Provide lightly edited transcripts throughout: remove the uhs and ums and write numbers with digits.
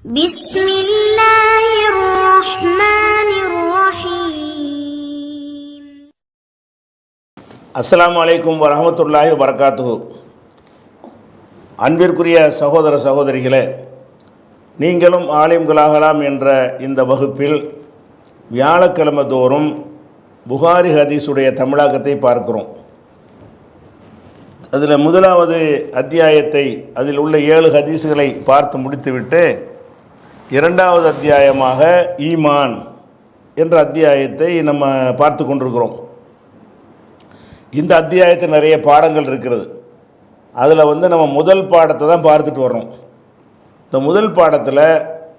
بسم الله الرحمن الرحيم. அஸ்ஸலாமு அலைக்கும் வரஹ்மத்துல்லாஹி வபரகாத்துஹு. அன்பிற்குரிய சகோதர சகோதரிகளே, நீங்களும் ஆலிம்களாகலாம் என்ற இந்த வகுப்பில் வியாழக்கிழமை தோறும் புகாரி ஹதீஸுடைய தமிழாக்கத்தை பார்க்கிறோம். அதில் முதலாவது அத்தியாயத்தை, அதில் உள்ள 7 ஹதீஸுகளை பார்த்து முடித்துவிட்டு இரண்டாவது அத்தியாயமாக ஈமான் என்ற அத்தியாயத்தை நம்ம பார்த்து கொண்டிருக்கிறோம். இந்த அத்தியாயத்தில் நிறைய பாடங்கள் இருக்கிறது. அதில் நம்ம முதல் பாடத்தை தான் பார்த்துட்டு வர்றோம். இந்த முதல் பாடத்தில்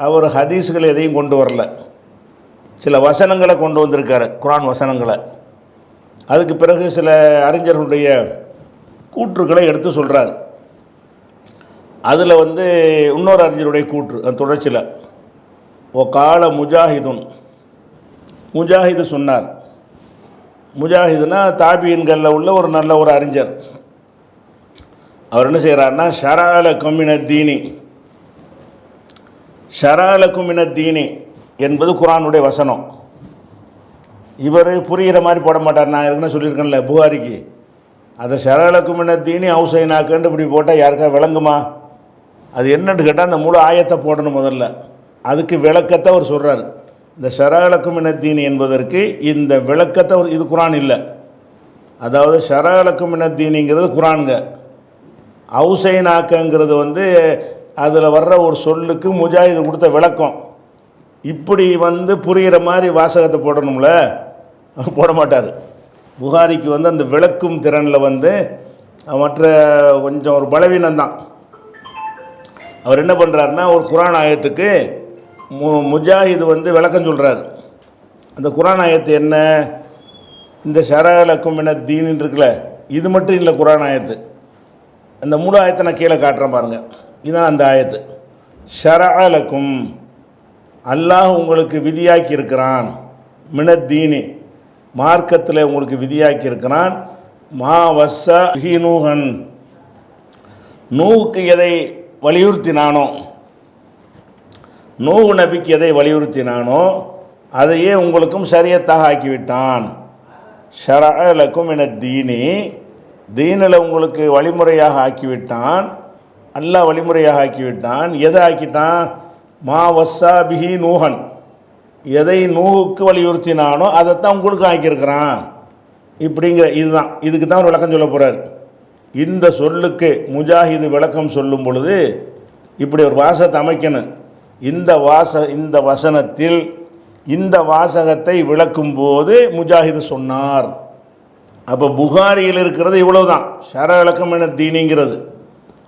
அவர் ஹதீஸுகள் எதையும் கொண்டு வரல, சில வசனங்களை கொண்டு வந்திருக்காரு, குர்ஆன் வசனங்களை. அதுக்கு பிறகு சில அறிஞர்களுடைய கூற்றுக்களை எடுத்து சொல்கிறார். அதில் இன்னொரு அறிஞருடைய கூற்று அந்த தொடர்ச்சியில், ஓ கால முஜாஹிதுன், முஜாஹிது சொன்னார். முஜாஹிதுனா தாபியன்களில் உள்ள ஒரு நல்ல ஒரு அறிஞர். அவர் என்ன செய்கிறார்னா, ஷராலக்கும் மினத் தீனி, ஷராலக்கும் மினத் தீனி என்பது குர்ஆனுடைய வசனம். இவர் புரிகிற மாதிரி போட மாட்டார். நான் ஏற்கனவே சொல்லியிருக்கேன்ல புகாரிக்கு, அதை ஷராலக்கும் மினத் தீனி ஹவுசைனாக்கன்று இப்படி போட்டால் யாருக்கா விளங்குமா? அது என்னன்னு கேட்டால் அந்த முழு ஆயத்தை போடணும் முதல்ல. அதுக்கு விளக்கத்தை அவர் சொல்கிறார். இந்த ஷராலக்கும் மினத் தீனி என்பதற்கு இந்த விளக்கத்தை இது குர்ஆன் இல்லை. அதாவது ஷராலக்கும் மினத் தீனிங்கிறது குர்ஆனுங்க. ஹவுசைனாக்கங்கிறது அதில் வர்ற ஒரு சொல்லுக்கு முஜாஹிது கொடுத்த விளக்கம். இப்படி புரிகிற மாதிரி வாசகத்தை போடணும்ல, போட மாட்டார். புகாரிக்கு அந்த விளக்கும் திறனில் மற்ற கொஞ்சம் ஒரு பலவீனம்தான். அவர் என்ன பண்ணுறாருன்னா, ஒரு குர்ஆன் ஆயத்துக்கு முஜாஹிது விளக்கம் சொல்கிறார். அந்த குர்ஆன் ஆயத்து என்ன, இந்த ஷராலக்கும் மினத் தீனின்னு இருக்குல்ல, இது மட்டும் இல்லை குர்ஆன் ஆயத்து. அந்த முழு ஆயத்தை நான் கீழே காட்டுறேன் பாருங்கள். இதுதான் அந்த ஆயத்து. ஷராலக்கும், அல்லாஹ் உங்களுக்கு விதியாக்கி இருக்கிறான், மினத் தீனி மார்க்கத்தில் உங்களுக்கு விதியாக்கி இருக்கிறான், மா வஸ்ஸா பிஹி நூஹன், நூஹுக்கு எதை வலியுறுத்தினானோ, நூஹு நபிக்கு எதை வலியுறுத்தினானோ அதையே உங்களுக்கும் ஷரியத்தாக ஆக்கிவிட்டான். ஷரஅலக்கும் மினத் தீனி, தீனில் உங்களுக்கு வழிமுறையாக ஆக்கிவிட்டான், அல்லாஹ் வழிமுறையாக ஆக்கிவிட்டான். எதை ஆக்கிட்டான்? மா வஸ்ஸா பிஹி நூஹன், எதை நூஹுக்கு வலியுறுத்தினானோ அதைத்தான் உங்களுக்கு ஆக்கியிருக்கிறான். இப்படிங்கிற இதுதான், இதுக்கு தான் ஒரு விளக்கம் சொல்ல போகிறார். இந்த சொல்லுக்கு முஜாஹிது விளக்கம் சொல்லும் பொழுது இப்படி ஒரு வாசகத்தை அமைக்கணும். இந்த வசனத்தில் இந்த வாசகத்தை விளக்கும் போது முஜாஹிது சொன்னார். அப்போ புகாரியில் இருக்கிறது இவ்வளவுதான், ஷரஅலக்கும் மினத் தீனிங்கிறது.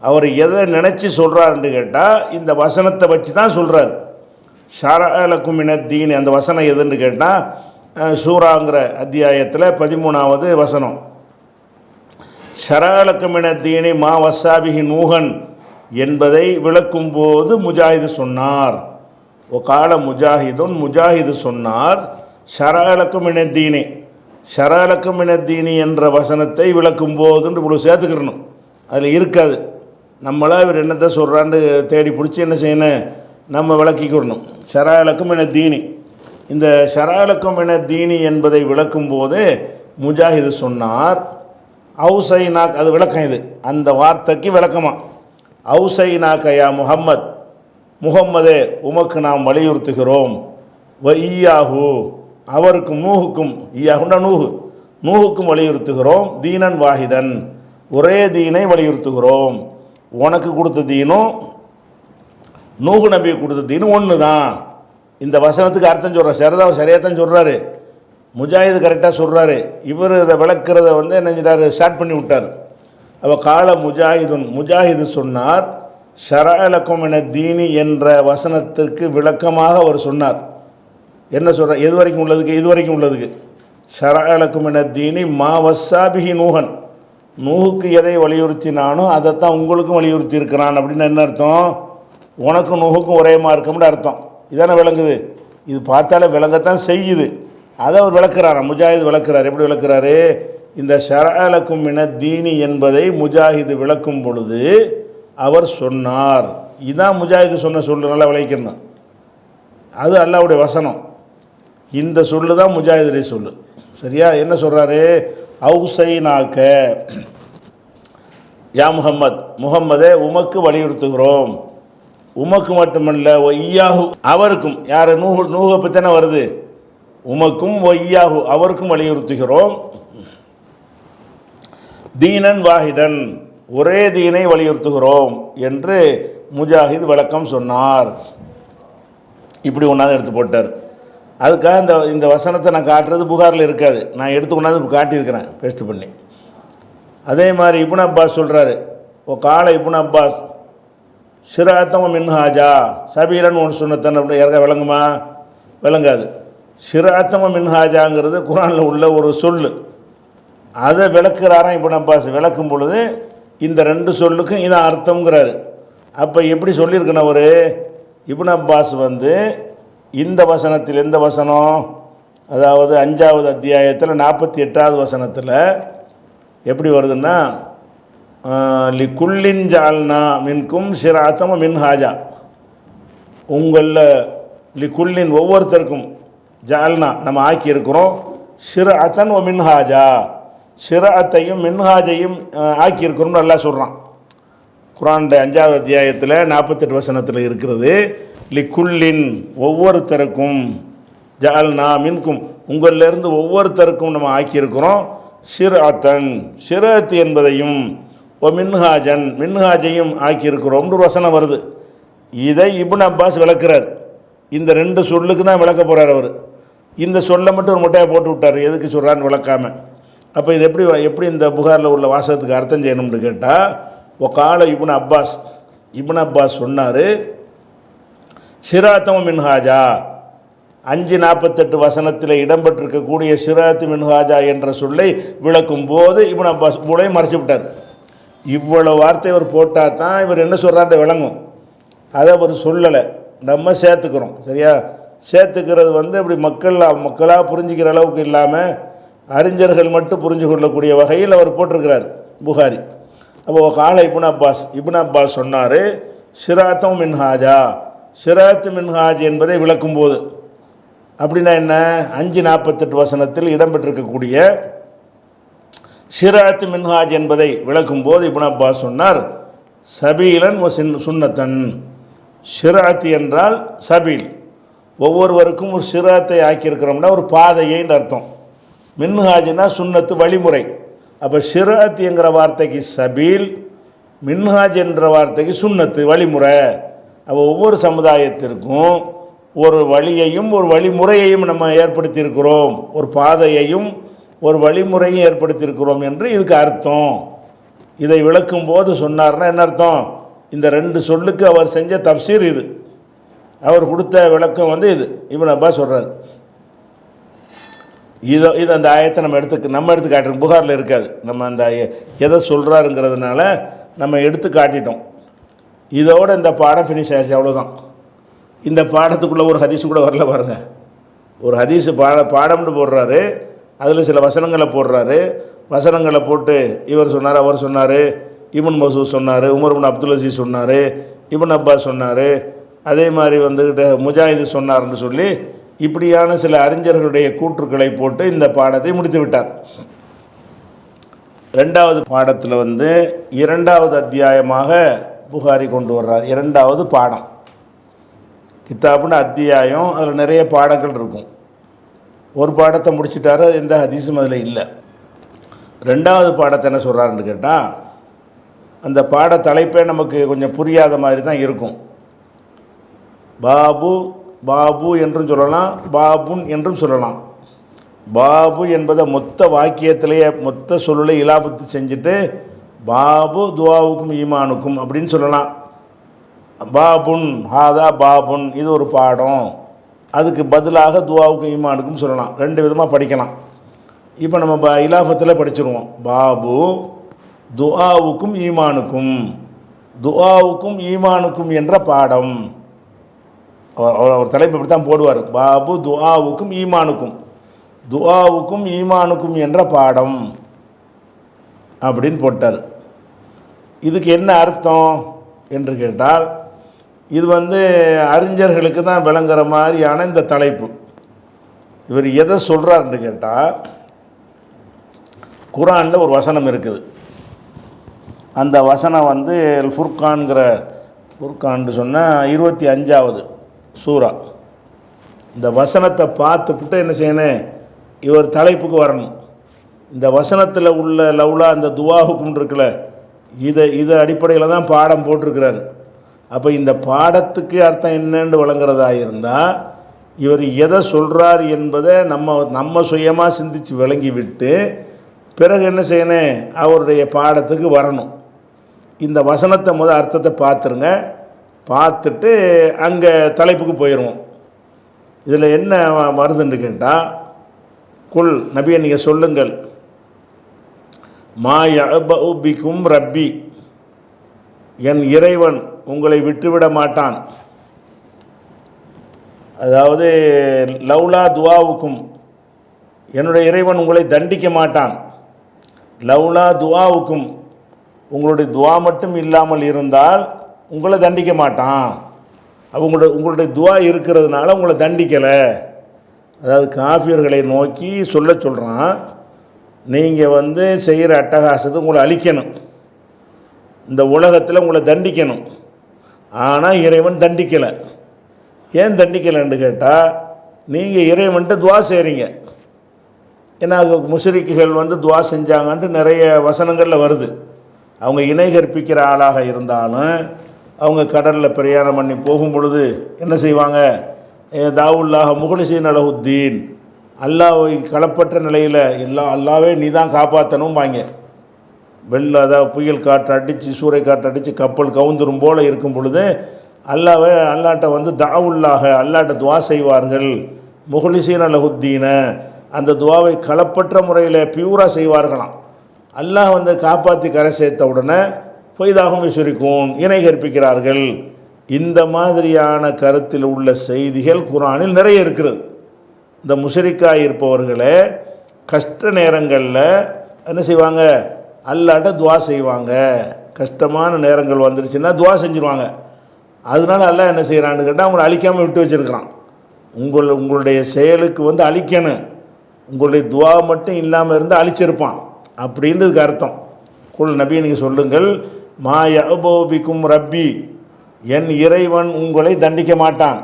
அவர் எதை நினச்சி சொல்கிறாருன்னு கேட்டால் இந்த வசனத்தை வச்சு தான் சொல்கிறார். ஷரஅலக்கும் மினத் தீனி, அந்த வசனம் எதுன்னு கேட்டால் சூராங்கிற அத்தியாயத்தில் 13வது வசனம். ஷரஅலக்கும் மினத் தீனி மா வஸ்ஸா பிஹி நூஹன் என்பதை விளக்கும் போது முஜாஹிது சொன்னார். ஓ கால முஜாஹிதுன், முஜாஹிது சொன்னார். ஷரஅலக்கும் மினத் தீனி, ஷரஅலக்கும் மினத் தீனி என்ற வசனத்தை விளக்கும் போதுன்னு இவ்வளோ சேர்த்துக்கிறணும். அதில் இருக்காது. நம்மளா இவர் என்னத்தை சொல்கிறான்னு தேடி பிடிச்சி என்ன செய்யணும், நம்ம விளக்கிக்கிறணும். ஷரஅலக்கும் மினத் தீனி, இந்த ஷரஅலக்கும் மினத் தீனி என்பதை விளக்கும் போது முஜாஹிது சொன்னார். ஹவுசைனாக், அது விளக்கம். இது அந்த வார்த்தைக்கு விளக்கமா. ஹவுசைனாக்க யா முஹம்மத், முஹம்மதே உமக்கு நாம் வலியுறுத்துகிறோம். வ ஈயாஹு, அவருக்கும் நூஹுக்கும், ஈயாஹுன்னா நூஹு, நூஹுக்கும் வலியுறுத்துகிறோம். தீனன் வாஹிதன், ஒரே தீனை வலியுறுத்துகிறோம். உனக்கு கொடுத்த தீனும் நூஹு நபி கொடுத்த தீனும் ஒன்று தான். இந்த வசனத்துக்கு அர்த்தம் சொல்கிறார். சரியாத்தான் சொல்கிறாரு, முஜாஹிது கரெக்டாக சொல்கிறாரு. இவர் இதை விளக்கிறத என்ன செஞ்சார், ஸ்டார்ட் பண்ணி விட்டார். அப்போ கால முஜாஹிதுன், முஜாஹிது சொன்னார். ஷரஅலக்கும் மினத் தீனி என்ற வசனத்திற்கு விளக்கமாக அவர் சொன்னார். என்ன சொல்கிறார்? எது வரைக்கும் உள்ளதுக்கு? இது வரைக்கும் உள்ளதுக்கு. ஷரஅலக்கும் மினத் தீனி மா வஸ்ஸா பிஹி நூஹன், நூஹுக்கு எதை வலியுறுத்தினானோ அதைத்தான் உங்களுக்கும் வலியுறுத்தி இருக்கிறான். அப்படின்னு என்ன அர்த்தம்? உனக்கும் நூஹுக்கும் ஒரே மார்க்கம்னு அர்த்தம். இதானே விளங்குது? இது பார்த்தாலே விளங்கத்தான் செய்யுது. அதை அவர் விளக்குறாரா, முஜாஹிது விளக்குறார். எப்படி விளக்குறாரு? இந்த ஷரஅலக்கும் மினத் தீனி என்பதை முஜாஹிது விளக்கும் பொழுது அவர் சொன்னார். இதான் முஜாஹிது சொன்ன சொல்லு, நல்லா விளைக்கணும். அது அல்லாஹ்வுடைய வசனம். இந்த சொல்லு தான் முஜாஹிதுடைய சொல்லு. சரியா? என்ன சொல்கிறாரு? அவுசைனாக்க யா முகம்மதே உமக்கு வலியுறுத்துகிறோம். உமக்கு மட்டுமல்ல ஒய்யாஹு அவருக்கும், யார் நூகை பற்றி தானே வருது, உமக்கும் ஒய்யாஹு அவருக்கும் வலியுறுத்துகிறோம். தீனன் வாஹிதன் ஒரே தீனை வலியுறுத்துகிறோம் என்று முஜாஹித் விளக்கம் சொன்னார். இப்படி ஒன்றாவது எடுத்து போட்டார். அதுக்காக இந்த வசனத்தை நான் காட்டுறது புகாரில் இருக்காது, நான் எடுத்து கொண்டாந்து காட்டியிருக்கிறேன் பேஸ்ட் பண்ணி. அதே மாதிரி இப்னு அப்பாஸ் சொல்கிறாரு, ஓ கால இப்னு அப்பாஸ் ஷிராத்தம் மின்ஹாஜா சபீரன் ஒன்று சுன்னத்தன் அப்படி யாருக்கா விளங்குமா? விளங்காது. ஷிராத்தம் மின்ஹாஜாங்கிறது குரானில் உள்ள ஒரு சொல்லு. அதை விளக்குறாராம் இப்னு அப்பாஸ். விளக்கும் பொழுது இந்த ரெண்டு சொல்லுக்கும் இதான் அர்த்தங்கிறாரு. அப்போ எப்படி சொல்லியிருக்கணும் அவர்? இப்னு அப்பாஸ் இந்த வசனத்தில், எந்த வசனம், அதாவது 5வது அத்தியாயத்தில் 48வது வசனத்தில் எப்படி வருதுன்னா, லி குல்லின் ஜால்னா மின்கும் ஷிராத்தம் மின்ஹாஜா, உங்களில் லி குல்லின் ஒவ்வொருத்தருக்கும் ஜால்னா நம்ம ஆக்கியிருக்கிறோம், ஷிராத்தன் ஒ மின்ஹாஜா ஷிராத்தையும் மின்ஹாஜையும் ஆக்கியிருக்கிறோம்னு நல்லா சொல்கிறான். குரான் 5வது அத்தியாயத்தில் 48 வசனத்தில் இருக்கிறது. லிக்குல்லின் ஒவ்வொருத்தருக்கும், ஜால்னா மின்கும் உங்களிலிருந்து ஒவ்வொருத்தருக்கும் நம்ம ஆக்கியிருக்கிறோம், ஷிராத்தன் ஷிராத் என்பதையும், ஓ மின்ஹாஜன் மின்ஹாஜையும் ஆக்கியிருக்கிறோம்னு ஒரு வசனம் வருது. இதை இப்னு அப்பாஸ் விளக்குறார். இந்த ரெண்டு சொல்லுக்கு தான் விளக்க போகிறார் அவர். இந்த சொல்லை மட்டும் ஒரு முட்டையை போட்டு விட்டார், எதுக்கு சொல்கிறான்னு விளக்காமல். அப்போ இது எப்படி இந்த புகாரில் உள்ள வாசகத்துக்கு அர்த்தம் செய்யணும்னு கேட்டால், ஓ கால இப்னு அப்பாஸ் சொன்னார், ஷிராத்தம் மின்ஹாஜா 5:48 வசனத்தில் இடம்பெற்றிருக்கக்கூடிய ஷிராத் மின்ஹாஜா என்ற சொல்லை விளக்கும் போது இப்னு அப்பாஸ் மூளையும் மறைச்சி விட்டார். இவ்வளோ வார்த்தை இவர் போட்டால் தான் இவர் என்ன சொல்கிறார்ன்ற விளங்கும். அதை அவர் சொல்லலை, நம்ம சேர்த்துக்கிறோம். சரியா? சேர்த்துக்கிறது அப்படி மக்களாக புரிஞ்சிக்கிற அளவுக்கு இல்லாமல் அறிஞர்கள் மட்டும் புரிஞ்சு கொள்ளக்கூடிய வகையில் அவர் போட்டிருக்கிறார் புகாரி. அப்போ கால இப்னு அப்பாஸ் சொன்னார், ஷிராத்தம் மின்ஹாஜா ஷிராத் மின்ஹாஜ் என்பதை விளக்கும் போது. அப்படின்னா என்ன? 5:48 வசனத்தில் இடம்பெற்றிருக்கக்கூடிய ஷிராத் மின்ஹாஜ் என்பதை விளக்கும் போது இப்னு அப்பாஸ் சொன்னார், சபீலன் சுன்னத்தன். ஷிராத் என்றால் சபீல், ஒவ்வொருவருக்கும் ஒரு ஷிராத்தை ஆக்கியிருக்கிறோம்னா ஒரு பாதையைன்னு அர்த்தம். மின்ஹாஜ்னா சுன்னத்து வழிமுறை. அப்போ ஷிராத் என்கிற வார்த்தைக்கு சபீல், மின்ஹாஜ் என்ற வார்த்தைக்கு சுன்னத்து வழிமுறை. அப்போ ஒவ்வொரு சமுதாயத்திற்கும் ஒரு வழியையும் ஒரு வழிமுறையையும் நம்ம ஏற்படுத்தியிருக்கிறோம், ஒரு பாதையையும் ஒரு வழிமுறையும் ஏற்படுத்தியிருக்கிறோம் என்று இதுக்கு அர்த்தம். இதை விளக்கும் போது சொன்னார்னா என்ன அர்த்தம்? இந்த ரெண்டு சொல்லுக்கு அவர் செஞ்ச தப்சீர் இது, அவர் கொடுத்த விளக்கம் இது. இப்னு அப்பாஸ் சொல்கிறார். இது அந்த ஆயத்தை நம்ம எடுத்து காட்டுறோம். புகாரில் இருக்காது, நம்ம அந்த எதை சொல்கிறாருங்கிறதுனால நம்ம எடுத்து காட்டிட்டோம். இதோடு இந்த பாடம் ஃபினிஷ் ஆகிடுச்சு, அவ்வளோதான். இந்த பாடத்துக்குள்ளே ஒரு ஹதீஸ் கூட வரல பாருங்கள். ஒரு ஹதீஸ் பாடம்னு போடுறாரு, அதில் சில வசனங்களை போடுறாரு. வசனங்களை போட்டு இவர் சொன்னார், அவர் சொன்னார், இப்னு மசூத் சொன்னார், உமர் இப்னு அப்துல் அசீஸ் சொன்னார், இப்னு அப்பாஸ் சொன்னார், அதே மாதிரி முஜாஹிது சொன்னார்னு சொல்லி இப்படியான சில அறிஞர்களுடைய கூற்றுக்களை போட்டு இந்த பாடத்தை முடித்து விட்டார். 2வது பாடத்தில் 2வது அத்தியாயமாக புகாரி கொண்டு வர்றார். 2வது பாடம், கித்தாப்புன்னு அத்தியாயம், அதில் நிறைய பாடங்கள் இருக்கும். ஒரு பாடத்தை முடிச்சிட்டாரு, எந்த ஹதீஸும் அதில் இல்லை. 2வது பாடத்தை என்ன சொல்கிறாருன்னு கேட்டால், அந்த பாட தலைப்பே நமக்கு கொஞ்சம் புரியாத மாதிரி தான் இருக்கும். பாபு என்றும் சொல்லலாம், பாபுன் என்றும் சொல்லலாம். பாபு என்பதை மொத்த வாக்கியத்திலேயே மொத்த சொல்லை இலாபத்து செஞ்சுட்டு பாபு துவாவுக்கும் ஈமானுக்கும் அப்படின்னு சொல்லலாம். பாபுன் ஹாதா பாபுன், இது ஒரு பாடம், அதுக்கு பதிலாக துவாவுக்கும் ஈமானுக்கும் சொல்லலாம். 2 விதமாக படிக்கலாம். இப்போ நம்ம இலாபத்தில் படிச்சிருவோம். பாபு துஆவுக்கும் ஈமானுக்கும் என்ற பாடம். அவர் தலைப்பு இப்படி தான் போடுவார், பாபு துஆவுக்கும் ஈமானுக்கும் என்ற பாடம் அப்படின்னு போட்டார். இதுக்கு என்ன அர்த்தம் என்று கேட்டால், இது அறிஞர்களுக்கு தான் விளங்குற மாதிரியான இந்த தலைப்பு. இவர் எதை சொல்கிறாருன்னு கேட்டால், குர்ஆனில் ஒரு வசனம் இருக்குது. அந்த வசனம் ஃபுர்கான்கிற ஃபுர்கான்னு சொன்னால் 25வது சூரா. இந்த வசனத்தை பார்த்துக்கிட்டு என்ன செய்யணும், இவர் தலைப்புக்கு வரணும். இந்த வசனத்தில் உள்ள லவ்லா அந்த துவாஹுக்கும் இருக்குல்ல, இதை அடிப்படையில் தான் பாடம் போட்டிருக்கிறாரு. அப்போ இந்த பாடத்துக்கு அர்த்தம் என்னன்னு வழங்குறதா இருந்தால், இவர் எதை சொல்கிறார் என்பதை நம்ம சுயமாக சிந்தித்து விளங்கி விட்டு பிறகு என்ன செய்யணும், அவருடைய பாடத்துக்கு வரணும். இந்த வசனத்தை அர்த்தத்தை பார்த்துருங்க, பார்த்துட்டு அங்கே தலைப்புக்கு போயிடுவோம். இதில் என்ன வருதுன்னு கேட்டால், குல் நபியை நீங்கள் சொல்லுங்கள், மா யஅபஉ பிக்கும் ரப்பி, என் இறைவன் உங்களை விட்டுவிட மாட்டான். அதாவது லவ்லா துவாவுக்கும், என்னுடைய இறைவன் உங்களை தண்டிக்க மாட்டான். லவ்லா துவாவுக்கும், உங்களுடைய துவா மட்டும் இல்லாமல் இருந்தால் உங்களை தண்டிக்க மாட்டான். உங்களுடைய துவா இருக்கிறதுனால உங்களை தண்டிக்கலை. அதாவது காஃபியர்களை நோக்கி சொல்கிறான், நீங்கள் செய்கிற அட்டகாசத்தை உங்களை அழிக்கணும், இந்த உலகத்தில் உங்களை தண்டிக்கணும். ஆனால் இறைவன் தண்டிக்கலை. ஏன் தண்டிக்கலைன்னு கேட்டால், நீங்கள் இறைவன்ட்டு துவா செய்கிறீங்க. ஏன்னா முஷ்ரிக்குகள் துவா செஞ்சாங்கன்ட்டு நிறைய வசனங்களில் வருது. அவங்க இணை கற்பிக்கிற ஆளாக இருந்தாலும் அவங்க கடலில் பிரயாணம் பண்ணி போகும் பொழுது என்ன செய்வாங்க, தாவுல்லாஹ் முஹ்லிஸீன லஹுத்தீன், அல்லாஹ்வை களப்பற்ற நிலையில் அல்லாவே நீ தான் காப்பாற்றணும் வாங்க. அதாவது புயல் காற்று அடித்து சூறை காற்று அடித்து கப்பல் கவுந்துரும் போல் இருக்கும் பொழுது அல்லாட்ட தாவுல்லாக அல்லாட்ட துவா செய்வார்கள். முஹ்லிஸீன லஹுத்தீன, அந்த துவாவை களப்பற்ற முறையில் பியூராக செய்வார்களாம். அல்லாஹ் காப்பாற்றி கரை சேர்த்த உடனே பொய்தாகவும் விசுரிக்கும், இணை கற்பிக்கிறார்கள். இந்த மாதிரியான கருத்தில் உள்ள செய்திகள் குர்ஆனில் நிறைய இருக்கிறது. இந்த முஷ்ரிக்காக இருப்பவர்களே கஷ்ட நேரங்களில் என்ன செய்வாங்க, அல்லாட்ட துவா செய்வாங்க. கஷ்டமான நேரங்கள் வந்துருச்சுன்னா துவா செஞ்சுருவாங்க. அதனால அல்லாஹ் என்ன செய்கிறான்னு கேட்டால், அவங்களை அழிக்காமல் விட்டு வச்சுருக்கிறான். உங்களுடைய செயலுக்கு அழிக்கணும், உங்களுடைய துவா மட்டும் இல்லாமல் இருந்தால் அழிச்சிருப்பான் அப்படின்றதுக்கு அர்த்தம். குல் நபி நீங்கள் சொல்லுங்கள், மா யஅபஉ பிக்கும் ரப்பி, என் இறைவன் உங்களை தண்டிக்க மாட்டான்.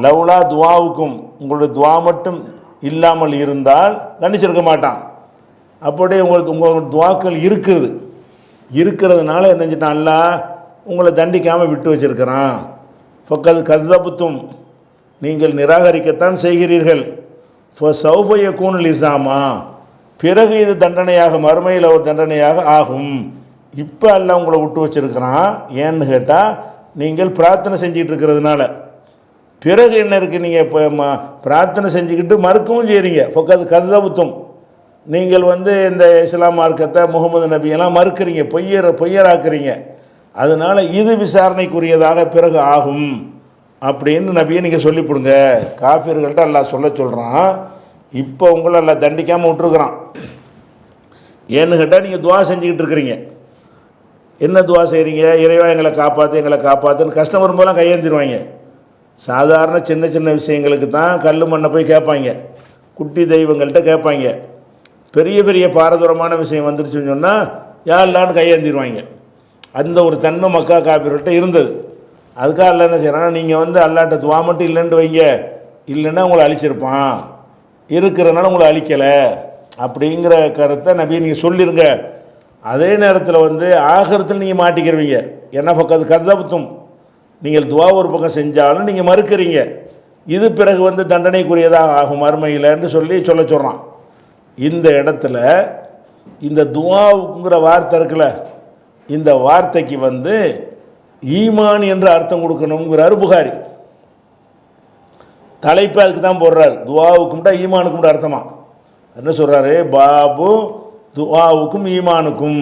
லவ்லா துவாவுக்கும், உங்களுடைய துவா மட்டும் இல்லாமல் இருந்தால் தண்டிச்சிருக்க மாட்டான். அப்படியே உங்களோட துவாக்கள் இருக்கிறதுனால என்ன செஞ்சிட்டான், அல்லாஹ் உங்களை தண்டிக்காமல் விட்டு வச்சிருக்கிறான். ஃபக்கது கதபுத்தும், நீங்கள் நிராகரிக்கத்தான் செய்கிறீர்கள். ஃபஸௌஃப யகூனு லிஸாமா, பிறகு இது தண்டனையாக, மறுமையில் ஒரு தண்டனையாக ஆகும். இப்போ அல்லாஹ் உங்களை விட்டு வச்சிருக்கிறான். ஏன்னு கேட்டால், நீங்கள் பிரார்த்தனை செஞ்சுக்கிட்டு இருக்கிறதுனால. பிறகு என்ன இருக்குது, நீங்கள் இப்போ பிரார்த்தனை செஞ்சுக்கிட்டு மறுக்கவும் செய்கிறீங்க. ஃபக்கது கதபுத்தும், நீங்கள் இந்த இஸ்லாம் மார்க்கத்தை முகமது நபியெல்லாம் மறுக்கிறீங்க, பொய்யராக்குறீங்க. அதனால் இது விசாரணைக்குரியதாக பிறகு ஆகும் அப்படின்னு நபியை நீங்கள் சொல்லிவிடுங்க. காஃபிர்கள்ட்ட அல்லாஹ் சொல்கிறான், இப்போ உங்களை எல்லாம் தண்டிக்காமல் விட்டுருக்குறான். ஏன்னு கேட்டால், நீங்கள் துவா செஞ்சுக்கிட்டு இருக்கிறீங்க. என்ன துவா செய்கிறீங்க, இறைவா எங்களை காப்பாற்றுன்னு கஷ்டம் வரும்போதெல்லாம் கையேந்திடுவாங்க. சாதாரண சின்ன சின்ன விஷயங்களுக்கு தான் கல் மண்ணை போய் கேட்பாங்க, குட்டி தெய்வங்கள்கிட்ட கேட்பாங்க. பெரிய பெரிய பாரதூரமான விஷயம் வந்துருச்சுன்னு சொன்னால் யாருலான்னு கையேந்திடுவாங்க. அந்த ஒரு தன்மை மக்கா காப்பீர்கிட்ட இருந்தது. அதுக்காக அல்ல என்ன செய்கிறான்னா, நீங்கள் அல்லாட்ட துவா மட்டும் இல்லைன்ட்டு வைங்க, இல்லைன்னா உங்களை அழிச்சிருப்பான், இருக்கிறனால உங்களை அழிக்கலை அப்படிங்கிற கருத்தை நபி நீங்கள் சொல்லிடுங்க. அதே நேரத்தில் ஆகிரத்தில் நீங்கள் மாட்டிக்கிறவீங்க. என்ன பக்கம் அது கதபுத்தும், நீங்கள் துவா ஒரு பக்கம் செஞ்சாலும் நீங்கள் மறுக்கிறீங்க, இது பிறகு தண்டனைக்குரியதாக ஆகும் மறுமையில்ன்னு சொல்கிறான். இந்த இடத்துல இந்த துவாவுங்கிற வார்த்தை இருக்குல்ல, இந்த வார்த்தைக்கு ஈமான் என்று அர்த்தம் கொடுக்கணுங்கிறாரு புகாரி. தலைப்பு அதுக்கு தான் போடுறாரு, துவாவுக்கும்டா ஈமானுக்கும்டா அர்த்தமா. என்ன சொல்கிறாரு, பாபு துவாவுக்கும் ஈமானுக்கும்,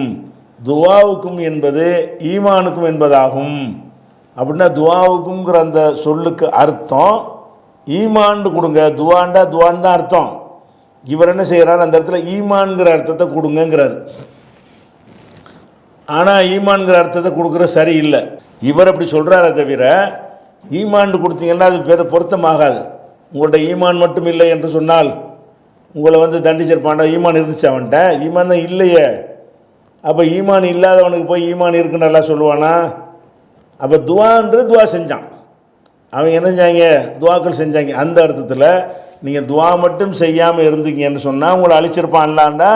துவாவுக்கும் என்பது ஈமானுக்கும் என்பதாகும். அப்படின்னா துவாவுக்குங்கிற அந்த சொல்லுக்கு அர்த்தம் ஈமான்னு கொடுங்க, துவாண்டா துவான் தான் அர்த்தம். இவர் என்ன செய்கிறார், அந்த இடத்துல ஈமான்கிற அர்த்தத்தை கொடுங்கங்கிறார். ஆனால் ஈமான்கிற அர்த்தத்தை கொடுக்குற சரியில்லை. இவர் அப்படி சொல்கிறாரே தவிர ஈமான் கொடுத்தீங்கன்னா அது பொருத்தமாகாது. உங்கள்கிட்ட ஈமான் மட்டும் இல்லை என்று சொன்னால் உங்களை வந்து தண்டிச்சிருப்பான்டா. ஈமான் இருந்துச்சு அவன்கிட்ட, ஈமான் தான் இல்லையே. அப்போ ஈமான் இல்லாதவனுக்கு போய் ஈமான் இருக்குன்னு நல்லா சொல்லுவானா? அப்போ துவா செஞ்சான். அவங்க என்ன செஞ்சாங்க? துவாக்கள் செஞ்சாங்க. அந்த அர்த்தத்தில் நீங்கள் துவா மட்டும் செய்யாமல் இருந்தீங்கன்னு சொன்னால் உங்களை அழிச்சிருப்பான் அல்லாண்டா.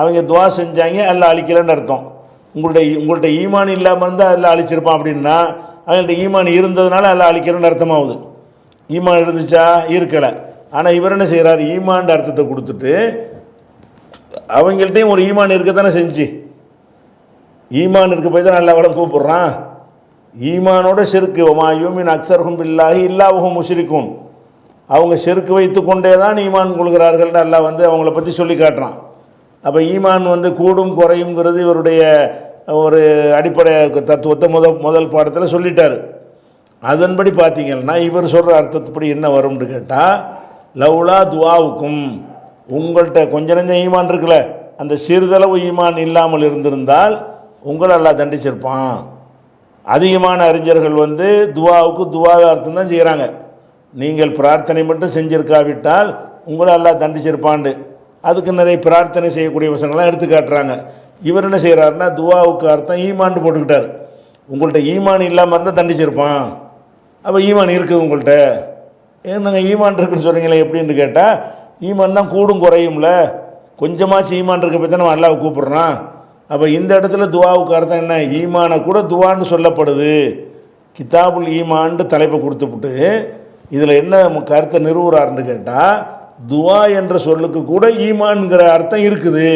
அவங்க துவா செஞ்சாங்க, அல்ல அழிக்கலன்னு அர்த்தம். உங்கள்கிட்ட ஈமான் இல்லாமல் இருந்தால் அல்ல அழிச்சிருப்பான் அப்படின்னா அவங்கள்ட்ட ஈமான் இருந்ததுனால அல்ல அழிக்கிறன்னு அர்த்தமாகுது. ஈமான் இருந்துச்சா? இருக்கலை. ஆனால் இவர் என்ன செய்கிறார்? ஈமான் அர்த்தத்தை கொடுத்துட்டு அவங்கள்ட்டையும் ஒரு ஈமான் இருக்கத்தானே செஞ்சு, ஈமான் இருக்க போய் தான் நல்லா வளம் கூப்பிட்றான். ஈமானோட ஷிர்க்கு ஒமாயூமின் அக்ஸர்ஹும் பில்லாஹி இல்லாஹும் முஷ்ரிகூன், அவங்க ஷிர்க்கு வைத்து கொண்டே தான் ஈமான் கொள்கிறார்கள் அல்லாஹ் வந்து அவங்கள பற்றி சொல்லி காட்டுறான். அப்போ ஈமான் வந்து கூடும் குறையுங்கிறது இவருடைய ஒரு அடிப்படை தத்துவத்தை முதல் பாடத்தில் சொல்லிட்டார். அதன்படி பார்த்தீங்கன்னா இவர் சொல்கிற அர்த்தத்துப்படி என்ன வரும்னு கேட்டால், லவ்லா துவாவுக்கும், உங்கள்கிட்ட கொஞ்ச நஞ்சம் ஈமான் இருக்குல்ல, அந்த சிறிதளவு ஈமான் இல்லாமல் இருந்திருந்தால் உங்களை எல்லாம் தண்டிச்சிருப்பான். அதிகமான அறிஞர்கள் வந்து துவாவுக்கு துவாவை அர்த்தம் தான் செய்கிறாங்க. நீங்கள் பிரார்த்தனை மட்டும் செஞ்சிருக்காவிட்டால் உங்களை எல்லாம் தண்டிச்சிருப்பாண்டு. அதுக்கு நிறைய பிரார்த்தனை செய்யக்கூடிய வசனங்கள்லாம் எடுத்து காட்டுறாங்க. இவர் என்ன செய்கிறாருன்னா துவாவுக்கு அர்த்தம் ஈமான்ட்டு போட்டுக்கிட்டார். உங்கள்கிட்ட ஈமான் இல்லாமல் இருந்தால் தண்டிச்சிருப்பான். அப்போ ஈமான் இருக்குது உங்கள்கிட்ட, ஏன்னாங்க ஈமான் இருக்குன்னு சொல்கிறீங்களே எப்படின்னு கேட்டால், ஈமான் தான் கூடும் குறையும்ல, கொஞ்சமாச்சு ஈமான் இருக்க பற்றி நம்ம அல்லாஹ் கூப்பிட்றான். அப்போ இந்த இடத்துல துவாவுக்கு அர்த்தம் என்ன? ஈமானை கூட துவான்னு சொல்லப்படுது. கிதாபுல் ஈமான்ட்டு தலைப்பை கொடுத்துப்புட்டு இதில் என்ன கருத்தை நிறுவுறாருன்னு கேட்டால், துவா என்ற சொல்லுக்கு கூட ஈமான்ங்கிற அர்த்தம் இருக்குது.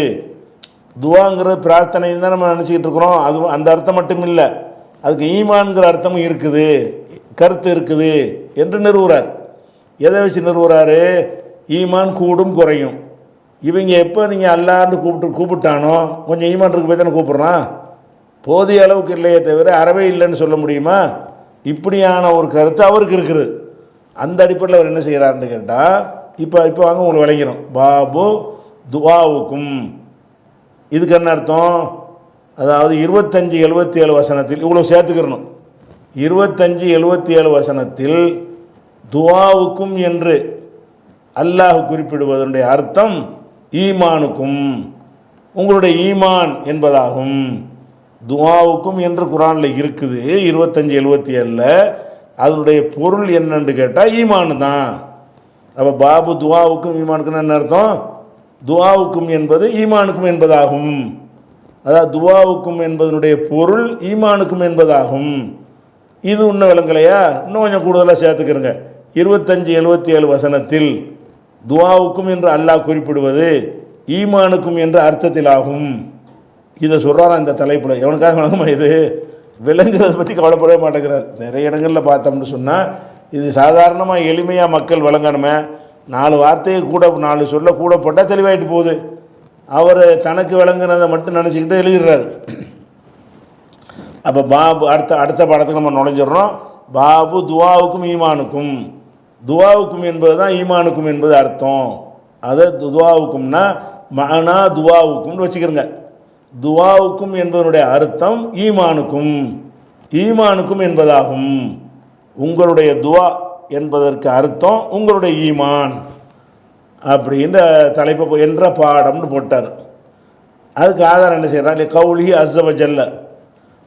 துவாங்கிற பிரார்த்தனைன்னு தான் நம்ம நினச்சிக்கிட்டு இருக்கிறோம். அது அந்த அர்த்தம் மட்டும் இல்லை, அதுக்கு ஈமான்கிற அர்த்தமும் இருக்குது, கருத்து இருக்குது என்று நிறுவுறார். எதை வச்சு நிறுவுறாரு? ஈமான் கூடும் குறையும். இவங்க எப்போ நீங்கள் அல்லாண்டு கூப்பிட்டானோ கொஞ்சம் ஈமான் இருக்கு போய் தானே கூப்பிட்றான். போதிய அளவுக்கு இல்லையே தவிர அறவே இல்லைன்னு சொல்ல முடியுமா? இப்படியான ஒரு கருத்து அவருக்கு இருக்குது. அந்த அடிப்படையில் அவர் என்ன செய்கிறாருன்னு கேட்டால், இப்போ வாங்க உங்களுக்கு விளங்கிறோம். பாபு துவாவுக்கும் இதுக்கு என்ன அர்த்தம்? அதாவது 25-77 வசனத்தில் இவ்வளோ சேர்த்துக்கிறணும். 25-77 வசனத்தில் துவாவுக்கும் என்று அல்லாஹ் குறிப்பிடுவதனுடைய அர்த்தம் ஈமானுக்கும், உங்களுடைய ஈமான் என்பதாகும். துவாவுக்கும் என்று குரானில் இருக்குது 25-77. அதனுடைய பொருள் என்னன்னு கேட்டால் ஈமானு தான். அப்போ பாபு துவாவுக்கும் ஈமானுக்குன்னு என்ன அர்த்தம்? துவாவுக்கும் என்பது ஈமானுக்கும் என்பதாகும். அதாவது துவாவுக்கும் என்பதனுடைய பொருள் ஈமானுக்கும் என்பதாகும். இது இன்னும் விளங்கலையா? இன்னும் கொஞ்சம் கூடுதலாக சேர்த்துக்கிறங்க. 25-77 வசனத்தில் துவாவுக்கும் என்று அல்லாஹ் குறிப்பிடுவது ஈமானுக்கும் என்ற அர்த்தத்தில் ஆகும். இதை சொல்கிறாரா இந்த தலைப்பில்? எவனுக்காக விளங்குமா? இது விளங்குறதை பற்றி கவலைப்படவே மாட்டேங்கிறார். நிறைய இடங்களில் பார்த்தோம்னு சொன்னால் இது சாதாரணமாக எளிமையாக மக்கள் விளங்கணுமே, 4 வார்த்தையை கூட 4 சொல்ல கூட போட்டால் தெளிவாயிட்டு போகுது. அவர் தனக்கு விளங்குனதை மட்டும் நினச்சிக்கிட்டு எழுதிடுறாரு. அப்போ பாபு அடுத்த பாடத்துக்கு நம்ம நுழைஞ்சிடறோம். பாபு துவாவுக்கும் ஈமானுக்கும், துவாவுக்கும் என்பது தான் ஈமானுக்கும் என்பது அர்த்தம். அதை துவாவுக்கும்னா மனா துவாவுக்கும்னு வச்சுக்கிறங்க. துவாவுக்கும் என்பதனுடைய அர்த்தம் ஈமானுக்கும், ஈமானுக்கும் என்பதாகும். உங்களுடைய துவா என்பதற்கு அர்த்தம் உங்களுடைய ஈமான் அப்படின்ற தலைப்பு என்ற பாடம்னு போட்டார். அதுக்கு ஆதாரம் என்ன செய்கிறார்? கௌலி அஸ்ஸவஜல்ல,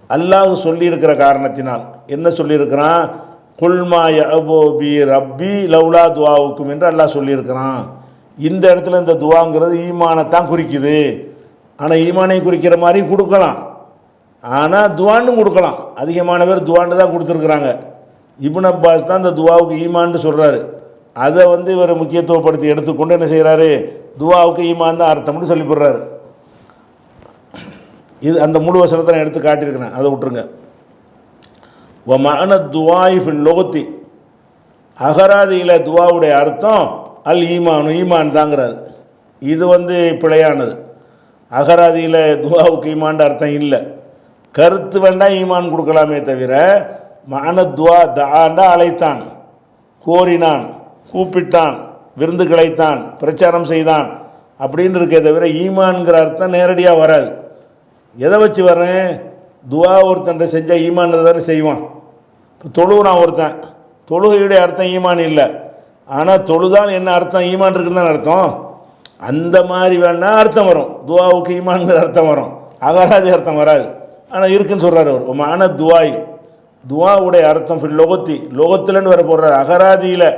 அல்லாஹ் சொல்லியிருக்கிற காரணத்தினால். என்ன சொல்லியிருக்கிறான்? குல்மா யஅபூபி ரப்பி லவ்லா துவாவுக்கும் என்று அல்லாஹ் சொல்லியிருக்கிறான். இந்த இடத்துல இந்த துவாங்கிறது ஈமானைத்தான் குறிக்குது. ஆனால் ஈமானை குறிக்கிற மாதிரி கொடுக்கலாம், ஆனால் துவான்னு கொடுக்கலாம். அதிகமான பேர் துவான்னு தான் கொடுத்துருக்குறாங்க. இப்னு அப்பாஸ் தான் இந்த துவாவுக்கு ஈமான்னு சொல்கிறாரு. அதை வந்து இவர் முக்கியத்துவப்படுத்தி எடுத்துக்கொண்டு என்ன செய்கிறாரு? துவாவுக்கு ஈமான் தான் அர்த்தம்னு சொல்லி போடுறாரு. இது அந்த முழு வசனத்தை நான் எடுத்து காட்டியிருக்கிறேன், அதை விட்டுருங்க. மஅன துவாய் ஃபில் லுகத்தி, அகராதியில் துவாவுடைய அர்த்தம் அல் ஈமானு, ஈமான் தாங்கிறார். இது வந்து பிழையானது. அகராதியில் துவாவுக்கு ஈமான் அர்த்தம் இல்லை. கருத்து வேண்டாம் ஈமான் கொடுக்கலாமே தவிர, மஅன துவா தாண்டா அழைத்தான், கோரினான், கூப்பிட்டான், விருந்து கிடைத்தான், பிரச்சாரம் செய்தான் அப்படின்னு இருக்கே தவிர ஈமான்கிற அர்த்தம் நேரடியாக வராது. எதை வச்சு வரேன்? துவா ஒருத்தன் செஞ்சால் ஈமான் தானே செய்வான். இப்போ தொழுகிறான் ஒருத்தன், தொழுகையுடைய அர்த்தம் ஈமான் இல்லை. ஆனால் தொழுதான் என்ன அர்த்தம், ஈமான் இருக்குன்னு தான் அர்த்தம். அந்த மாதிரி வேணால் அர்த்தம் வரும், துவாவுக்கு ஈமான்ங்கிற அர்த்தம் வரும், அகராதி அர்த்தம் வராது. ஆனால் இருக்குன்னு சொல்கிறார் அவர். ஆனால் துவாய், துவாவுடைய அர்த்தம் லோகத்தில்னு வர போடுறார். அகராதியில்